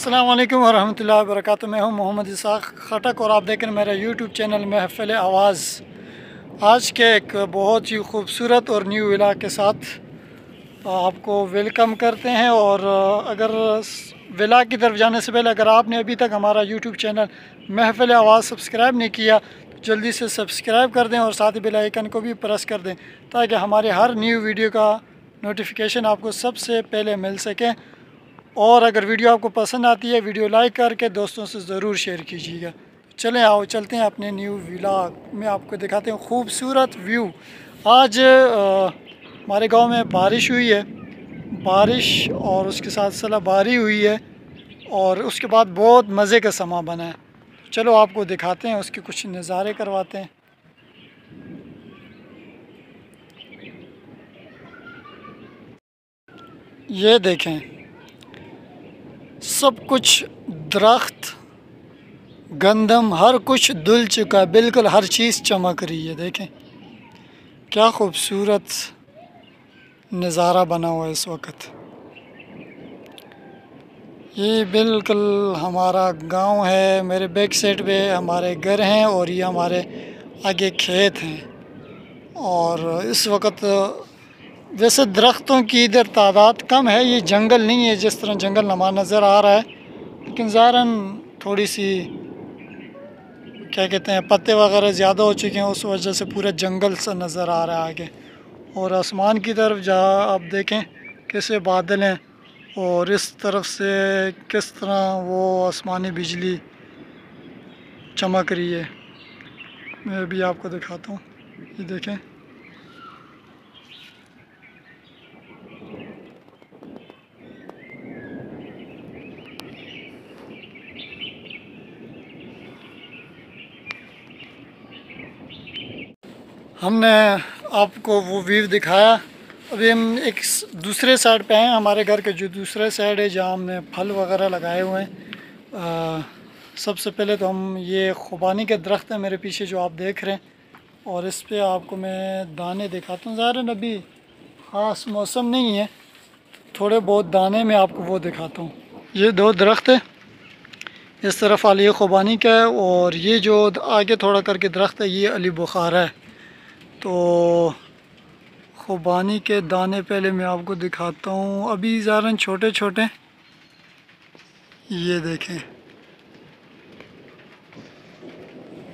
अस्सलाम वालेकुम वरहमतुल्लाहि वबरकातुहू। मैं हूं मोहम्मद इसाक खटक और आप देख रहे हैं मेरा यूट्यूब चैनल महफ़िल आवाज़। आज के एक बहुत ही खूबसूरत और न्यू विला के साथ आपको वेलकम करते हैं। और अगर विला की तरफ जाने से पहले अगर आपने अभी तक हमारा यूट्यूब चैनल महफ़िल आवाज़ सब्सक्राइब नहीं किया तो जल्दी से सब्सक्राइब कर दें और साथ ही बेल आइकन को भी प्रेस कर दें ताकि हमारे हर न्यू वीडियो का नोटिफिकेशन आपको सबसे पहले मिल सके। और अगर वीडियो आपको पसंद आती है वीडियो लाइक करके दोस्तों से ज़रूर शेयर कीजिएगा। चलें आओ चलते हैं अपने न्यू व्लॉग में, आपको दिखाते हैं खूबसूरत व्यू। आज हमारे गांव में बारिश हुई है, बारिश और उसके साथ सलाबारी हुई है और उसके बाद बहुत मज़े का समा बना है। चलो आपको दिखाते हैं, उसके कुछ नज़ारे करवाते हैं। ये देखें, सब कुछ दरख्त गंदम हर कुछ धुल चुका, बिल्कुल हर चीज़ चमक रही है। देखें क्या खूबसूरत नज़ारा बना हुआ है इस वक्त। ये बिल्कुल हमारा गांव है, मेरे बैक साइड पे हमारे घर हैं और ये हमारे आगे खेत हैं। और इस वक्त वैसे दरख्तों की इधर तादाद कम है, ये जंगल नहीं है जिस तरह जंगल नमा नज़र आ रहा है, लेकिन ज़ाहिरन थोड़ी सी क्या कहते हैं पत्ते वगैरह ज़्यादा हो चुके हैं, उस वजह से पूरा जंगल सा नज़र आ रहा है आगे। और आसमान की तरफ जहाँ आप देखें कैसे बादल हैं और इस तरफ से किस तरह वो आसमानी बिजली चमक रही है। मैं भी आपको दिखाता हूँ, ये देखें। हमने आपको वो व्यू दिखाया, अभी हम एक दूसरे साइड पे हैं, हमारे घर के जो दूसरे साइड है जहाँ हमने फल वगैरह लगाए हुए हैं। सबसे पहले तो हम ये खुबानी के दरख्त हैं मेरे पीछे जो आप देख रहे हैं, और इस पे आपको मैं दाने दिखाता हूँ। ज़ाहिर अभी ख़ास मौसम नहीं है, थोड़े बहुत दाने में आपको वो दिखाता हूँ। ये दो दरख्त है, इस तरफ अली खुबानी का है और ये जो आगे थोड़ा करके दरख्त है ये अली बुखारा है। तो खुबानी के दाने पहले मैं आपको दिखाता हूँ, अभी ज़रा छोटे छोटे, ये देखें,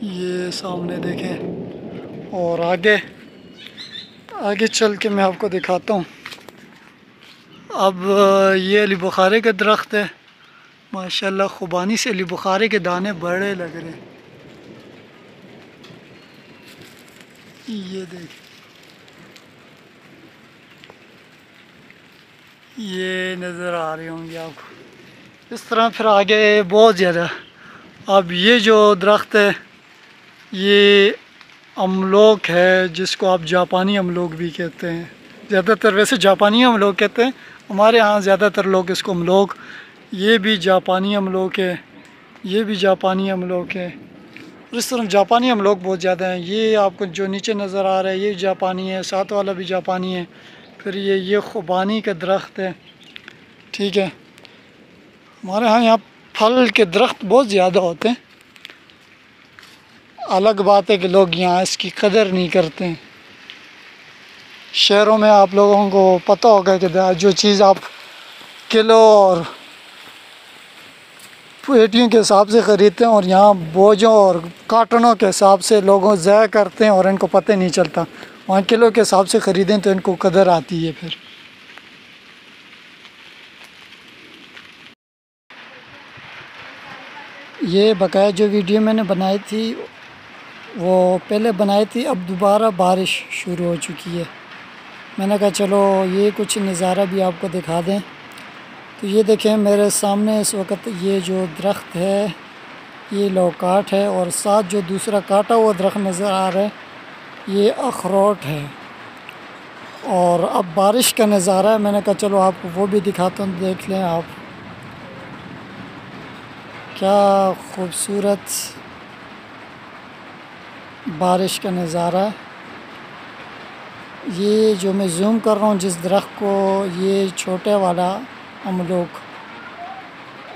ये सामने देखें। और आगे आगे चल के मैं आपको दिखाता हूँ। अब ये अली बुखारे का दरख्त है, माशाल्लाह खुबानी से अली बुखारे के दाने बड़े लग रहे हैं। ये देखें, ये नज़र आ रही होंगी आपको इस तरह। फिर आगे बहुत ज़्यादा, अब ये जो दरख्त है ये अमलोक है, जिसको आप जापानी अमलोक भी कहते हैं। ज़्यादातर वैसे जापानी अमलोक कहते हैं, हमारे यहाँ ज़्यादातर लोग इसको अमलोक। ये भी जापानी अमलोक है, ये भी जापानी अमलोक है। और इस तरह जापानी अमलोक बहुत ज़्यादा हैं। ये आपको जो नीचे नज़र आ रहा है ये जापानी है, साथ वाला भी जापानी है। फिर ये खुबानी का दरख्त है, ठीक है। हमारे यहाँ फल के दरख्त बहुत ज़्यादा होते हैं। अलग बात है कि लोग यहाँ इसकी कदर नहीं करते हैं। शहरों में आप लोगों को पता होगा कि जो चीज़ आप किलो और पेटियों के हिसाब से ख़रीदते हैं और यहाँ बोझों और कार्टनों के हिसाब से लोगों ज़ाया करते हैं और इनको पता नहीं चलता। वहाँ किलो के हिसाब से ख़रीदें तो इनको कदर आती है। फिर ये बकाया जो वीडियो मैंने बनाई थी वो पहले बनाई थी, अब दोबारा बारिश शुरू हो चुकी है। मैंने कहा चलो ये कुछ नज़ारा भी आपको दिखा दें। तो ये देखें मेरे सामने इस वक्त ये जो दरख्त है ये लौकाट है, और साथ जो दूसरा काटा हुआ दरख्त नज़र आ रहा है ये अखरोट है। और अब बारिश का नज़ारा है, मैंने कहा चलो आपको वो भी दिखाता हूँ, देख लें आप क्या खूबसूरत बारिश का नज़ारा है। ये जो मैं जूम कर रहा हूँ जिस दरख्त को, ये छोटे वाला अमलोक,